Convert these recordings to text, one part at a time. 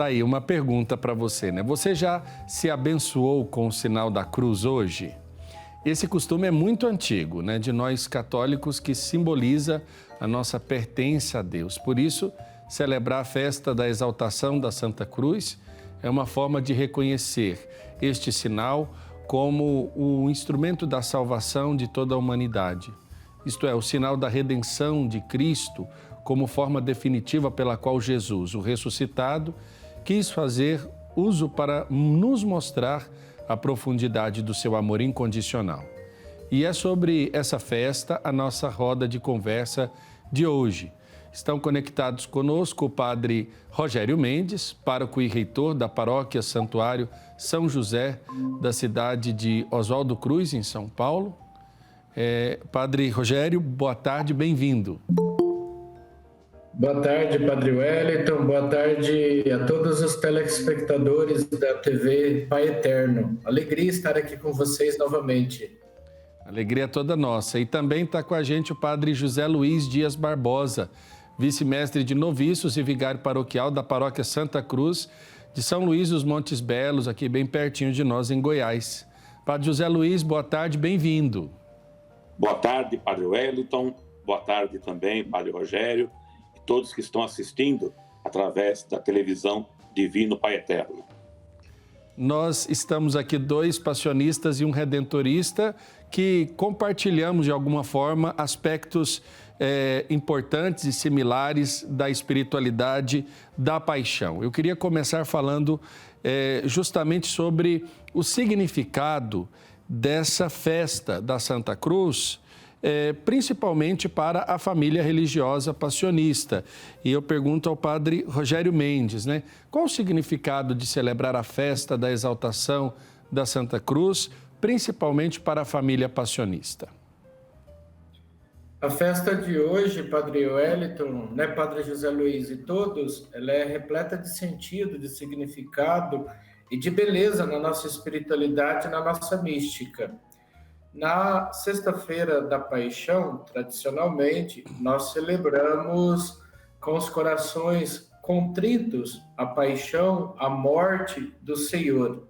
Tá aí uma pergunta para você, né? Você já se abençoou com o sinal da cruz hoje? Esse costume é muito antigo, né? De nós católicos, que simboliza a nossa pertença a Deus. Por isso, celebrar a festa da exaltação da Santa Cruz é uma forma de reconhecer este sinal como o instrumento da salvação de toda a humanidade. Isto é, o sinal da redenção de Cristo como forma definitiva pela qual Jesus, o ressuscitado, quis fazer uso para nos mostrar a profundidade do seu amor incondicional. E é sobre essa festa a nossa roda de conversa de hoje. Estão conectados conosco o padre Rogério Mendes, pároco e reitor da paróquia Santuário São José, da cidade de Oswaldo Cruz, em São Paulo. Padre Rogério, boa tarde, bem-vindo. Boa tarde, Padre Wellington. Boa tarde a todos os telespectadores da TV Pai Eterno. Alegria estar aqui com vocês novamente. Alegria toda nossa. E também está com a gente o Padre José Luiz Dias Barbosa, vice-mestre de noviços e vigário paroquial da paróquia Santa Cruz de São Luís dos Montes Belos, aqui bem pertinho de nós, em Goiás. Padre José Luiz, boa tarde, bem-vindo. Boa tarde, Padre Wellington. Boa tarde também, Padre Rogério. Todos que estão assistindo através da televisão Divino Pai Eterno. Nós estamos aqui dois passionistas e um redentorista que compartilhamos de alguma forma aspectos importantes e similares da espiritualidade da paixão. Eu queria começar falando justamente sobre o significado dessa festa da Santa Cruz, principalmente para a família religiosa passionista. E eu pergunto ao padre Rogério Mendes, né? Qual o significado de celebrar a festa da exaltação da Santa Cruz, principalmente para a família passionista? A festa de hoje, Padre Wellington, né, Padre José Luiz e todos, ela é repleta de sentido, de significado e de beleza na nossa espiritualidade, na nossa mística. Na Sexta-feira da Paixão, tradicionalmente, nós celebramos com os corações contritos a paixão, a morte do Senhor.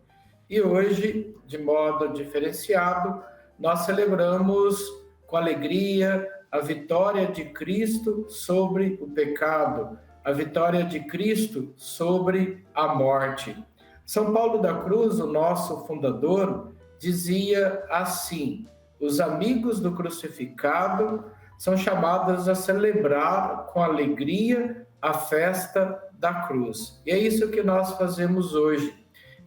E hoje, de modo diferenciado, nós celebramos com alegria a vitória de Cristo sobre o pecado, a vitória de Cristo sobre a morte. São Paulo da Cruz, o nosso fundador, dizia assim: os amigos do crucificado são chamados a celebrar com alegria a festa da cruz. E é isso que nós fazemos hoje.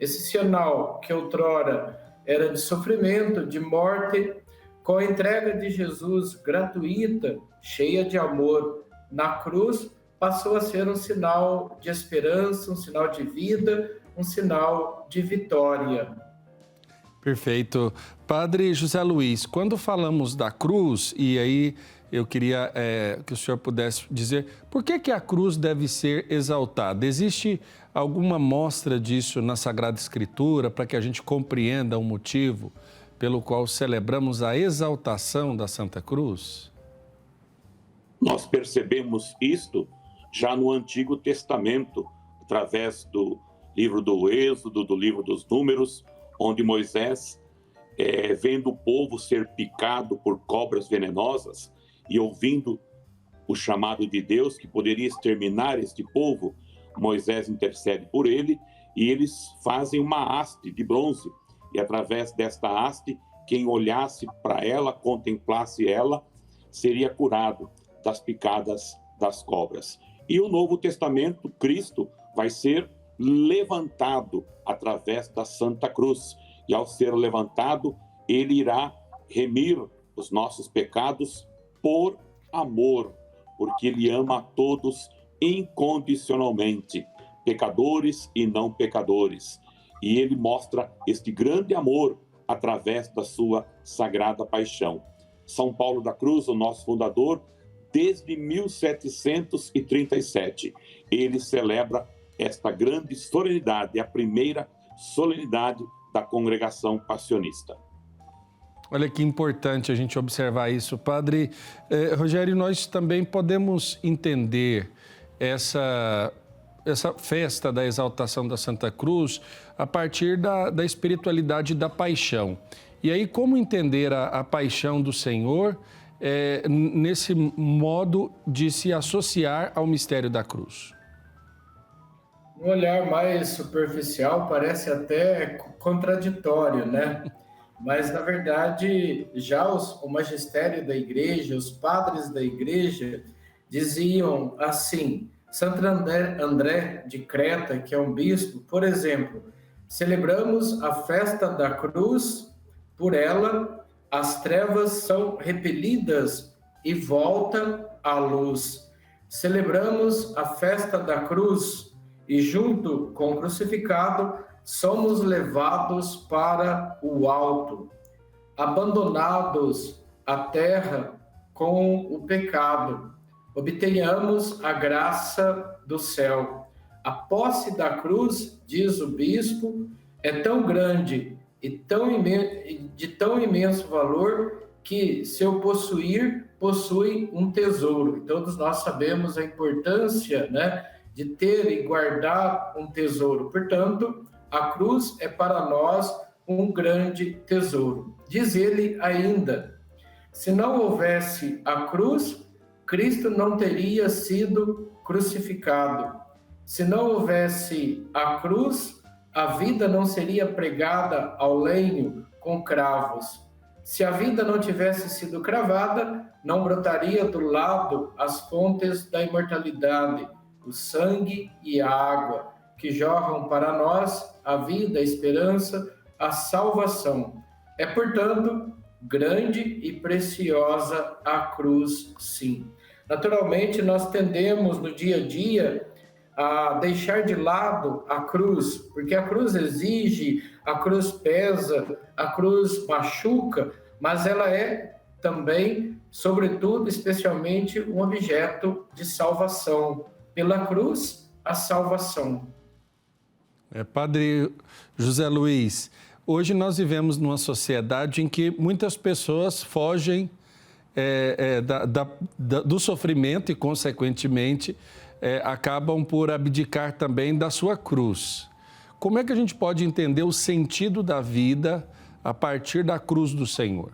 Esse sinal que outrora era de sofrimento, de morte, com a entrega de Jesus gratuita, cheia de amor na cruz, passou a ser um sinal de esperança, um sinal de vida, um sinal de vitória. Perfeito. Padre José Luiz, quando falamos da cruz, e aí eu queria que o senhor pudesse dizer por que a cruz deve ser exaltada? Existe alguma mostra disso na Sagrada Escritura para que a gente compreenda o motivo pelo qual celebramos a exaltação da Santa Cruz? Nós percebemos isto já no Antigo Testamento, através do livro do Êxodo, do livro dos Números, onde Moisés, vendo o povo ser picado por cobras venenosas e ouvindo o chamado de Deus que poderia exterminar este povo, Moisés intercede por ele e eles fazem uma haste de bronze. E através desta haste, quem olhasse para ela, contemplasse ela, seria curado das picadas das cobras. E o Novo Testamento, Cristo, vai ser levantado através da Santa Cruz. E ao ser levantado, ele irá remir os nossos pecados por amor, porque ele ama a todos incondicionalmente, pecadores e não pecadores. E ele mostra este grande amor através da sua sagrada paixão. São Paulo da Cruz, o nosso fundador, desde 1737, ele celebra esta grande solenidade, a primeira solenidade da congregação passionista. Olha que importante a gente observar isso. Padre Rogério, nós também podemos entender essa essa festa da exaltação da Santa Cruz a partir da espiritualidade da paixão. E aí, como entender a paixão do Senhor nesse modo de se associar ao mistério da cruz? Um olhar mais superficial parece até contraditório, né? Mas, na verdade, já o magistério da igreja, os padres da igreja, diziam assim: Santo André de Creta, que é um bispo, por exemplo, celebramos a festa da cruz, por ela as trevas são repelidas e volta à luz. Celebramos a festa da cruz e, junto com o crucificado, somos levados para o alto, abandonados à terra com o pecado. Obtenhamos a graça do céu. A posse da cruz, diz o bispo, é tão grande e de tão imenso valor que, se eu possuir, possui um tesouro. E todos nós sabemos a importância, né, de ter e guardar um tesouro. Portanto, a cruz é para nós um grande tesouro. Diz ele ainda: se não houvesse a cruz, Cristo não teria sido crucificado. Se não houvesse a cruz, a vida não seria pregada ao lenho com cravos. Se a vida não tivesse sido cravada, não brotaria do lado as fontes da imortalidade, o sangue e a água, que jorram para nós a vida, a esperança, a salvação. É, portanto, grande e preciosa a cruz, sim. Naturalmente, nós tendemos no dia a dia a deixar de lado a cruz, porque a cruz exige, a cruz pesa, a cruz machuca, mas ela é também, sobretudo, especialmente, um objeto de salvação. Pela cruz, a salvação. Padre José Luiz, hoje nós vivemos numa sociedade em que muitas pessoas fogem do sofrimento e, consequentemente, acabam por abdicar também da sua cruz. Como é que a gente pode entender o sentido da vida a partir da cruz do Senhor?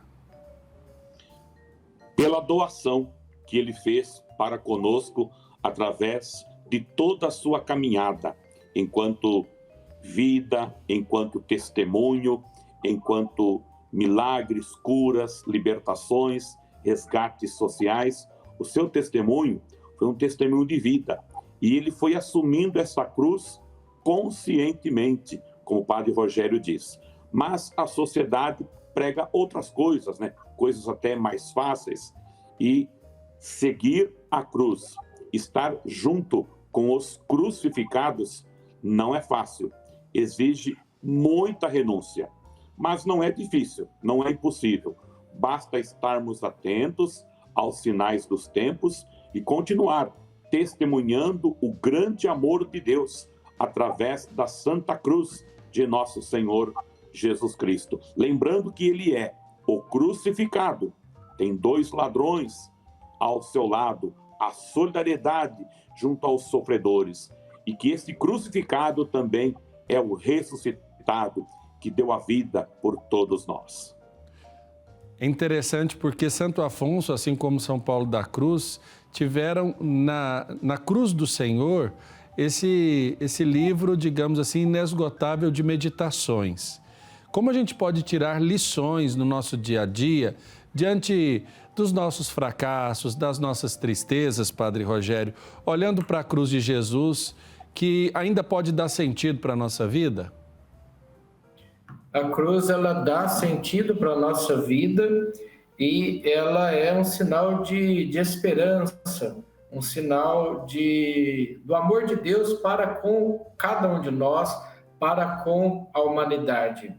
Pela doação que ele fez para conosco através de toda a sua caminhada, enquanto vida, enquanto testemunho, enquanto milagres, curas, libertações, resgates sociais. O seu testemunho foi um testemunho de vida. E ele foi assumindo essa cruz conscientemente, como o padre Rogério diz. Mas a sociedade prega outras coisas, né? Coisas até mais fáceis. E seguir a cruz, estar junto com os crucificados, não é fácil. Exige muita renúncia. Mas não é difícil, não é impossível. Basta estarmos atentos aos sinais dos tempos e continuar testemunhando o grande amor de Deus através da Santa Cruz de nosso Senhor Jesus Cristo. Lembrando que ele é o crucificado, tem 2 ladrões ao seu lado, a solidariedade junto aos sofredores, e que esse crucificado também é o ressuscitado que deu a vida por todos nós. É interessante porque Santo Afonso, assim como São Paulo da Cruz, tiveram na cruz do Senhor esse livro, digamos assim, inesgotável de meditações. Como a gente pode tirar lições no nosso dia a dia, diante dos nossos fracassos, das nossas tristezas, Padre Rogério, olhando para a cruz de Jesus, que ainda pode dar sentido para a nossa vida? A cruz, ela dá sentido para a nossa vida e ela é um sinal de esperança, um sinal do amor de Deus para com cada um de nós, para com a humanidade.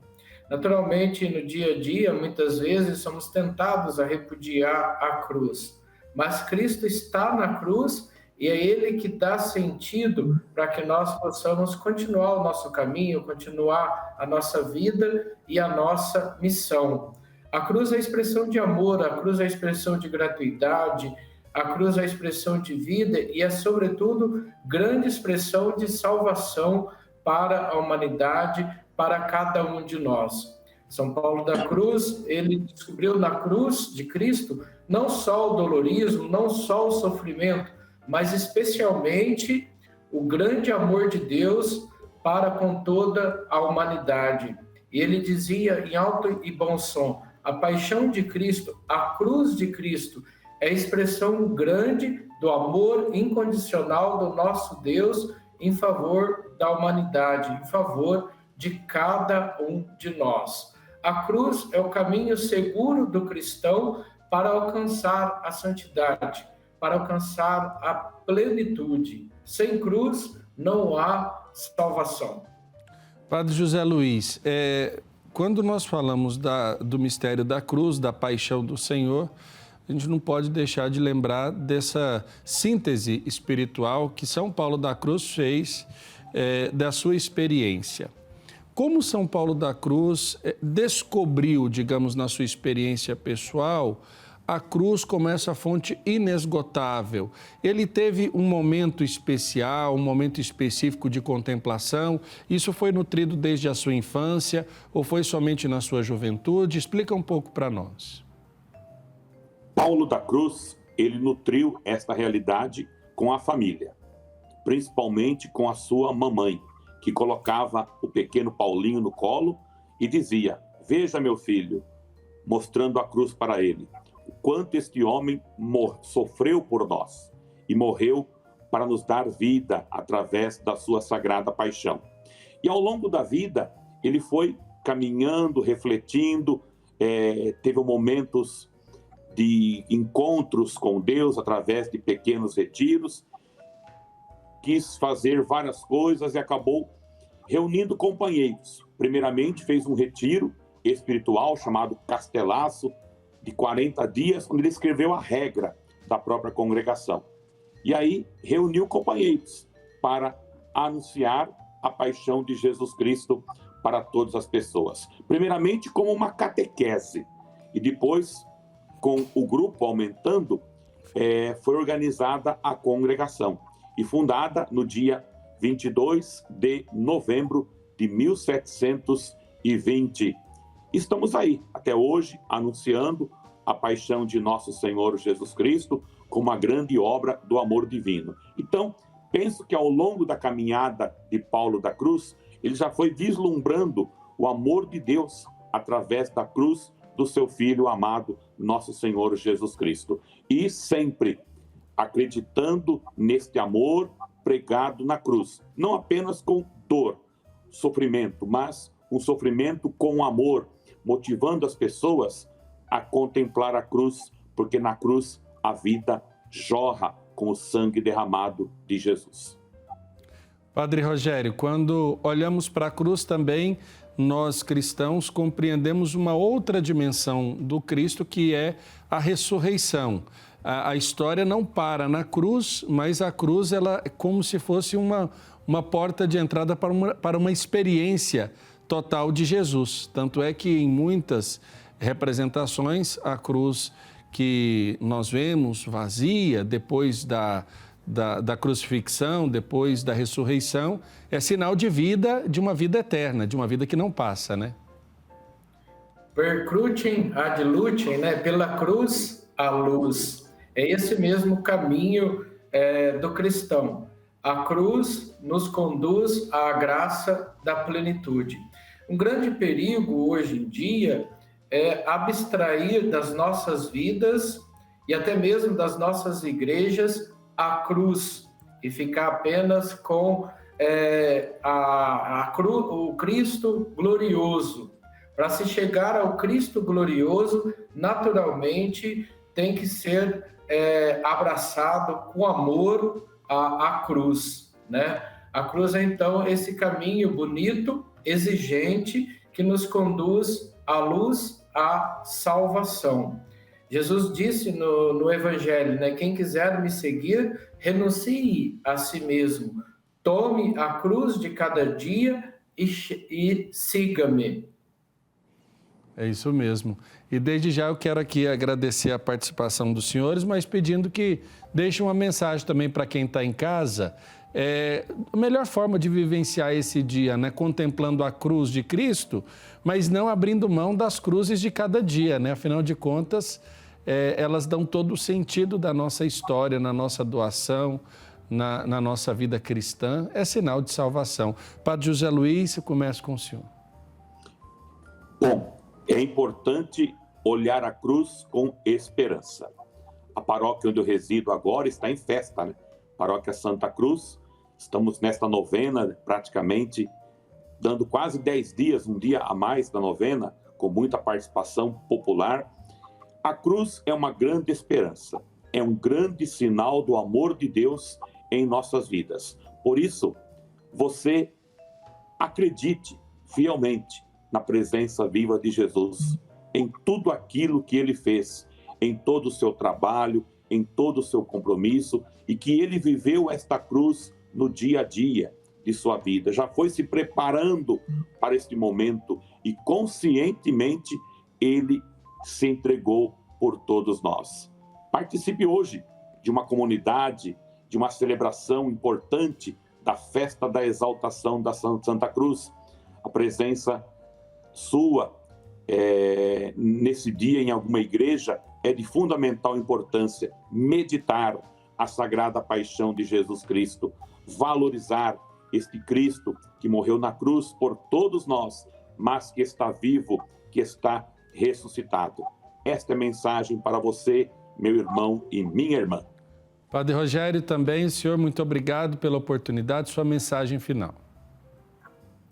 Naturalmente, no dia a dia, muitas vezes somos tentados a repudiar a cruz, mas Cristo está na cruz e é Ele que dá sentido para que nós possamos continuar o nosso caminho, continuar a nossa vida e a nossa missão. A cruz é a expressão de amor, a cruz é a expressão de gratuidade, a cruz é a expressão de vida e é, sobretudo, grande expressão de salvação para a humanidade, para cada um de nós. São Paulo da Cruz, ele descobriu na cruz de Cristo não só o dolorismo, não só o sofrimento, mas especialmente o grande amor de Deus para com toda a humanidade. E ele dizia em alto e bom som: a paixão de Cristo, a cruz de Cristo, é a expressão grande do amor incondicional do nosso Deus em favor da humanidade, em favor de cada um de nós. A cruz é o caminho seguro do cristão para alcançar a santidade, para alcançar a plenitude. Sem cruz não há salvação. Padre José Luiz, quando nós falamos do mistério da cruz, da paixão do Senhor, a gente não pode deixar de lembrar dessa síntese espiritual que São Paulo da Cruz fez da sua experiência. Como São Paulo da Cruz descobriu, digamos, na sua experiência pessoal, a cruz como essa fonte inesgotável? Ele teve um momento especial, um momento específico de contemplação? Isso foi nutrido desde a sua infância ou foi somente na sua juventude? Explica um pouco para nós. Paulo da Cruz, ele nutriu esta realidade com a família, principalmente com a sua mamãe, que colocava o pequeno Paulinho no colo e dizia: veja, meu filho, mostrando a cruz para ele, o quanto este homem sofreu por nós e morreu para nos dar vida através da sua sagrada paixão. E ao longo da vida, ele foi caminhando, refletindo, teve momentos de encontros com Deus através de pequenos retiros, quis fazer várias coisas e acabou reunindo companheiros. Primeiramente, fez um retiro espiritual chamado Castelaço, de 40 dias, onde ele escreveu a regra da própria congregação. E aí, reuniu companheiros para anunciar a paixão de Jesus Cristo para todas as pessoas. Primeiramente, como uma catequese, e depois, com o grupo aumentando, foi organizada a congregação e fundada no dia 22 de novembro de 1720. Estamos aí, até hoje, anunciando a paixão de nosso Senhor Jesus Cristo como uma grande obra do amor divino. Então, penso que ao longo da caminhada de Paulo da Cruz, ele já foi vislumbrando o amor de Deus através da cruz do seu Filho amado, nosso Senhor Jesus Cristo. E sempre acreditando neste amor pregado na cruz, não apenas com dor, sofrimento, mas um sofrimento com amor, motivando as pessoas a contemplar a cruz, porque na cruz a vida jorra com o sangue derramado de Jesus. Padre Rogério, quando olhamos para a cruz também, nós cristãos compreendemos uma outra dimensão do Cristo, que é a ressurreição. A história não para na cruz, mas a cruz ela é como se fosse uma porta de entrada para uma experiência total de Jesus. Tanto é que em muitas representações, a cruz que nós vemos vazia depois da crucifixão, depois da ressurreição, é sinal de vida, de uma vida eterna, de uma vida que não passa, né? Per crucem ad lucem, né? Pela cruz à luz. É esse mesmo caminho do cristão. A cruz nos conduz à graça da plenitude. Um grande perigo hoje em dia é abstrair das nossas vidas e até mesmo das nossas igrejas a cruz e ficar apenas com o Cristo glorioso. Para se chegar ao Cristo glorioso, naturalmente tem que ser abraçado com amor à cruz, né? A cruz é então esse caminho bonito, exigente, que nos conduz à luz, à salvação. Jesus disse no Evangelho, né? Quem quiser me seguir, renuncie a si mesmo, tome a cruz de cada dia e siga-me. É isso mesmo. E desde já eu quero aqui agradecer a participação dos senhores, mas pedindo que deixem uma mensagem também para quem está em casa. A melhor forma de vivenciar esse dia, né? Contemplando a cruz de Cristo, mas não abrindo mão das cruzes de cada dia, né? Afinal de contas, elas dão todo o sentido da nossa história, na nossa doação, na nossa vida cristã. É sinal de salvação. Padre José Luiz, eu começo com o senhor. Bom, é importante olhar a cruz com esperança. A paróquia onde eu resido agora está em festa, né? Paróquia Santa Cruz. Estamos nesta novena, praticamente, dando quase 10 dias, um dia a mais da novena, com muita participação popular. A cruz é uma grande esperança, é um grande sinal do amor de Deus em nossas vidas. Por isso, você acredite fielmente na presença viva de Jesus, em tudo aquilo que Ele fez, em todo o seu trabalho, em todo o seu compromisso, e que Ele viveu esta cruz no dia a dia de sua vida. Já foi se preparando para este momento e conscientemente Ele se entregou por todos nós. Participe hoje de uma comunidade, de uma celebração importante da festa da exaltação da Santa Cruz. A presença sua nesse dia em alguma igreja é de fundamental importância. Meditar a sagrada paixão de Jesus Cristo, valorizar este Cristo que morreu na cruz por todos nós, mas que está vivo, que está ressuscitado. Esta é a mensagem para você, meu irmão e minha irmã. Padre Rogério, também, senhor, muito obrigado pela oportunidade, sua mensagem final.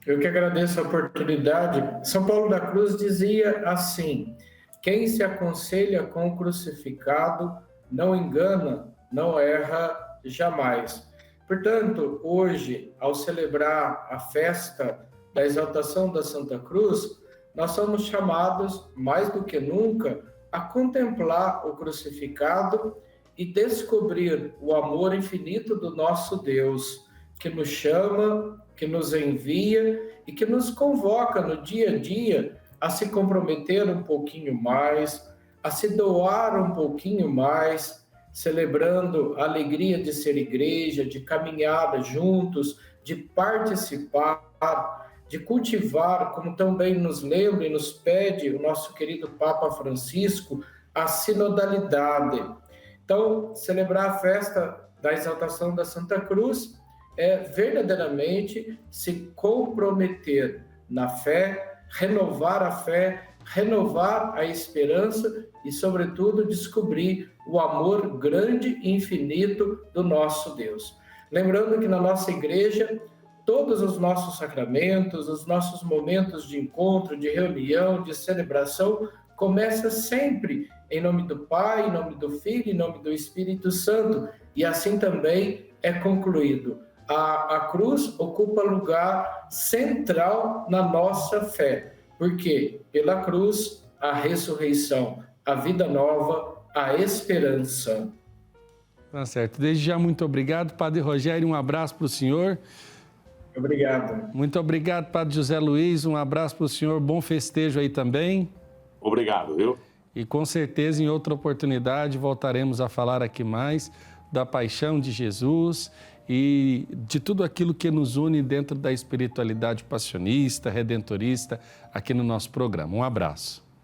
Eu que agradeço a oportunidade. São Paulo da Cruz dizia assim: quem se aconselha com o crucificado não engana, não erra jamais. Portanto, hoje, ao celebrar a festa da exaltação da Santa Cruz, nós somos chamados, mais do que nunca, a contemplar o crucificado e descobrir o amor infinito do nosso Deus, que nos chama, que nos envia e que nos convoca no dia a dia a se comprometer um pouquinho mais, a se doar um pouquinho mais, celebrando a alegria de ser igreja, de caminhar juntos, de participar, de cultivar, como também nos lembra e nos pede o nosso querido Papa Francisco, a sinodalidade. Então, celebrar a festa da exaltação da Santa Cruz é verdadeiramente se comprometer na fé, renovar a esperança e, sobretudo, descobrir o amor grande e infinito do nosso Deus. Lembrando que na nossa igreja, todos os nossos sacramentos, os nossos momentos de encontro, de reunião, de celebração, começa sempre em nome do Pai, em nome do Filho, em nome do Espírito Santo, e assim também é concluído. A cruz ocupa lugar central na nossa fé, porque pela cruz, a ressurreição, a vida nova, a esperança. Tá certo. Desde já, muito obrigado, Padre Rogério, um abraço para o senhor. Obrigado. Muito obrigado, Padre José Luiz, um abraço para o senhor, bom festejo aí também. Obrigado, viu? E com certeza, em outra oportunidade, voltaremos a falar aqui mais da paixão de Jesus e de tudo aquilo que nos une dentro da espiritualidade passionista, redentorista, aqui no nosso programa. Um abraço.